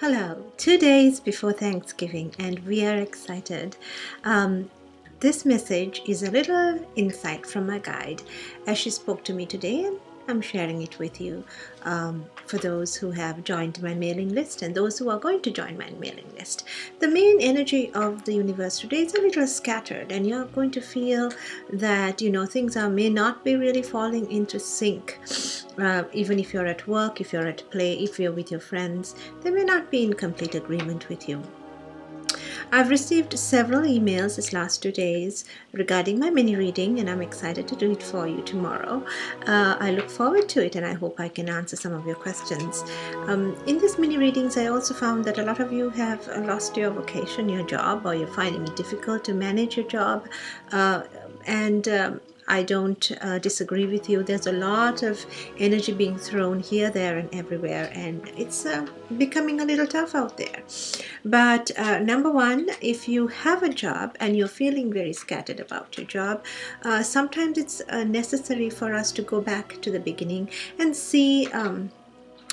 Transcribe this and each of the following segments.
Hello, 2 days before Thanksgiving, and we are excited. This message is a little insight from my guide as she spoke to me today, and I'm sharing it with you for those who have joined my mailing list and those who are going to join my mailing list. The main energy of the universe today is a little scattered, and you're going to feel that things may not be really falling into sync. Even if you're at work, if you're at play, if you're with your friends, they may not be in complete agreement with you. I've received several emails this last 2 days regarding my mini reading, and I'm excited to do it for you tomorrow. I look forward to it, and I hope I can answer some of your questions. In these mini readings, I also found that a lot of you have lost your vocation, your job, or you're finding it difficult to manage your job. I don't disagree with you. There's a lot of energy being thrown here, there, and everywhere, and it's becoming a little tough out there. But number one, if you have a job and you're feeling very scattered about your job, sometimes it's necessary for us to go back to the beginning and see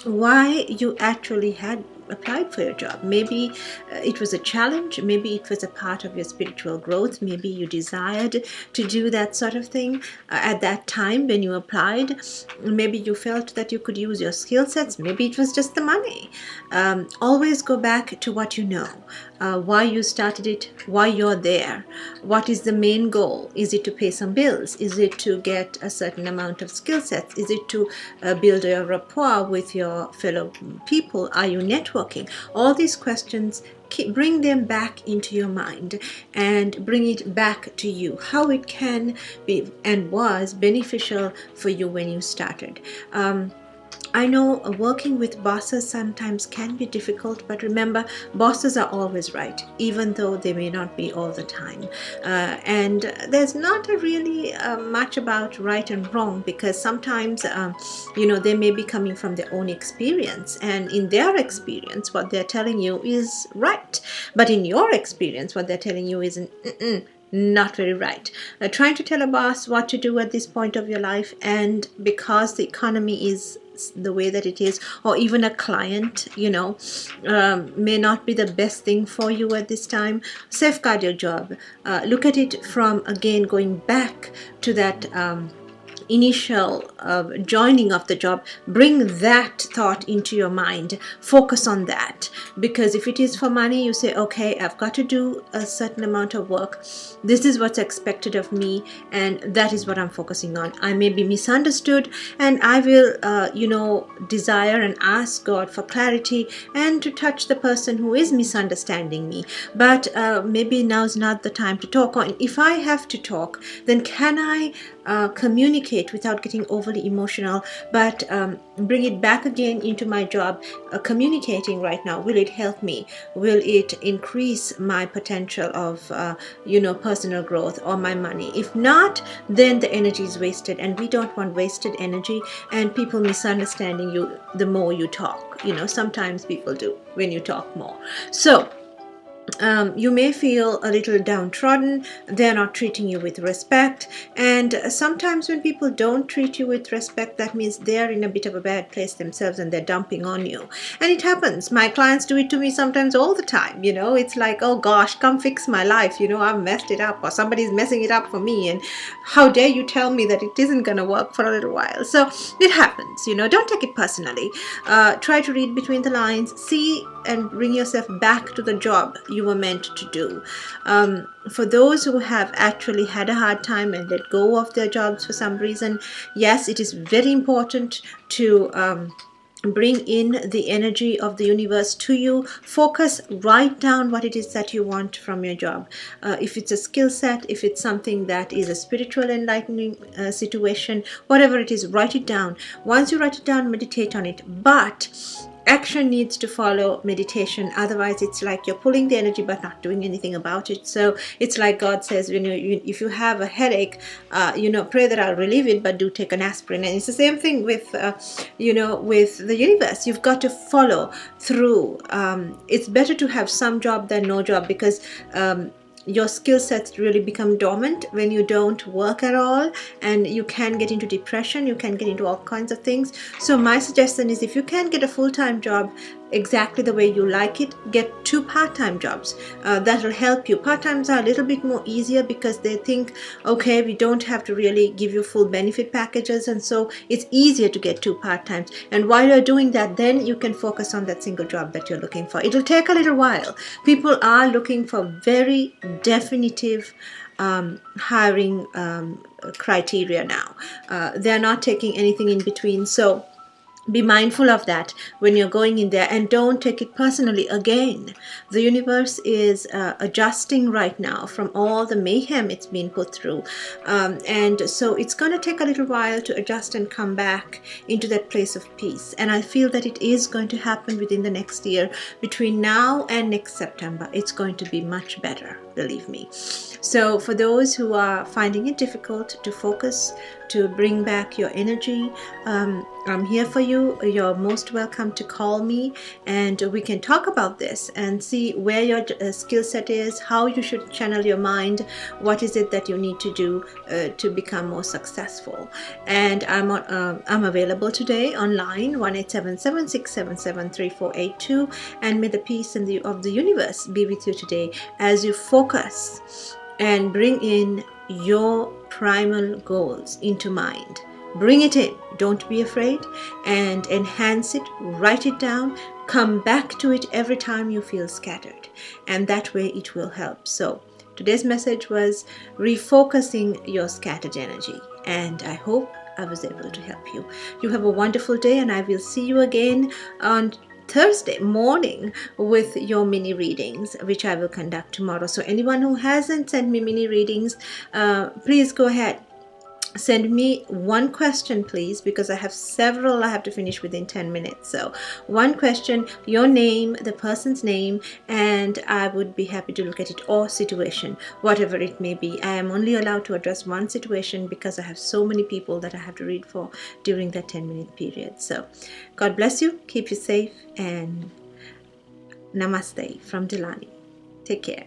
why you actually had applied for your job. Maybe it was a challenge, maybe it was a part of your spiritual growth, maybe you desired to do that sort of thing at that time when you applied. Maybe you felt that you could use your skill sets, maybe it was just the money. Always go back to what you know, why you started it, why you're there, what is the main goal. Is it to pay some bills? Is it to get a certain amount of skill sets? Is it to build a rapport with your fellow people? Are you networking? All these questions, bring them back into your mind and bring it back to you, how it can be and was beneficial for you when you started. I know working with bosses sometimes can be difficult, but remember, bosses are always right, even though they may not be all the time. And there's not really much about right and wrong, because sometimes, they may be coming from their own experience, and in their experience, what they're telling you is right. But in your experience, what they're telling you is not very right. Trying to tell a boss what to do at this point of your life, and because the economy is the way that it is, or even a client may not be the best thing for you at this time. Safeguard your job. Look at it from, again, going back to that initial joining of the job. Bring that thought into your mind. Focus on that, because if it is for money, you say, okay, I've got to do a certain amount of work. This is what's expected of me, and that is what I'm focusing on. I may be misunderstood, and I will desire and ask God for clarity and to touch the person who is misunderstanding me. But maybe now's not the time to talk. Or if I have to talk, then can I communicate without getting overly emotional, but bring it back again into my job. Communicating right now, will it help me? Will it increase my potential of personal growth or my money? If not, then the energy is wasted, and we don't want wasted energy and people misunderstanding you the more you talk. Sometimes people do when you talk more. So you may feel a little downtrodden. They're not treating you with respect, and sometimes when people don't treat you with respect, that means they're in a bit of a bad place themselves and they're dumping on you. And it happens. My clients do it to me sometimes all the time. It's like, oh gosh, come fix my life. I've messed it up, or somebody's messing it up for me, and how dare you tell me that it isn't going to work for a little while. So it happens. Don't take it personally. Try to read between the lines. See and bring yourself back to the job you were meant to do. For those who have actually had a hard time and let go of their jobs for some reason, yes, it is very important to bring in the energy of the universe to you. Focus, write down what it is that you want from your job. If it's a skill set, if it's something that is a spiritual enlightening situation, whatever it is, write it down. Once you write it down, meditate on it. But action needs to follow meditation. Otherwise, it's like you're pulling the energy but not doing anything about it. So it's like God says, if you have a headache, pray that I'll relieve it, but do take an aspirin. And it's the same thing with with the universe. You've got to follow through. It's better to have some job than no job, because your skill sets really become dormant when you don't work at all, and you can get into depression, you can get into all kinds of things. So my suggestion is, if you can get a full-time job, exactly the way you like it, get 2 part-time jobs. That will help you. Part-times are a little bit more easier because they think, okay, we don't have to really give you full benefit packages, and so it's easier to get 2 part-times. And while you're doing that, then you can focus on that single job that you're looking for. It'll take a little while. People are looking for very definitive hiring criteria now. They're not taking anything in between. So be mindful of that when you're going in there, and don't take it personally. Again, the universe is adjusting right now from all the mayhem it's been put through, and so it's going to take a little while to adjust and come back into that place of peace. And I feel that it is going to happen within the next year. Between now and next September, it's going to be much better, believe me. So for those who are finding it difficult to focus, to bring back your energy, I'm here for you. You're most welcome to call me, and we can talk about this and see where your skill set is, how you should channel your mind, what is it that you need to do to become more successful. And I'm available today online, 1-877-677-3482, and may the peace of the universe be with you today as you focus and bring in your primal goals into mind. Bring it in. Don't be afraid, and enhance it. Write it down. Come back to it every time you feel scattered, and that way it will help. So today's message was refocusing your scattered energy, and I hope I was able to help you. You have a wonderful day, and I will see you again on Thursday morning with your mini readings, which I will conduct tomorrow. So anyone who hasn't sent me mini readings, please go ahead. Send me one question, please, because I have several I have to finish within 10 minutes. So one question, your name, the person's name, and I would be happy to look at it, or situation, whatever it may be. I am only allowed to address one situation because I have so many people that I have to read for during that 10-minute period. So God bless you, keep you safe, and namaste from Delani. Take care.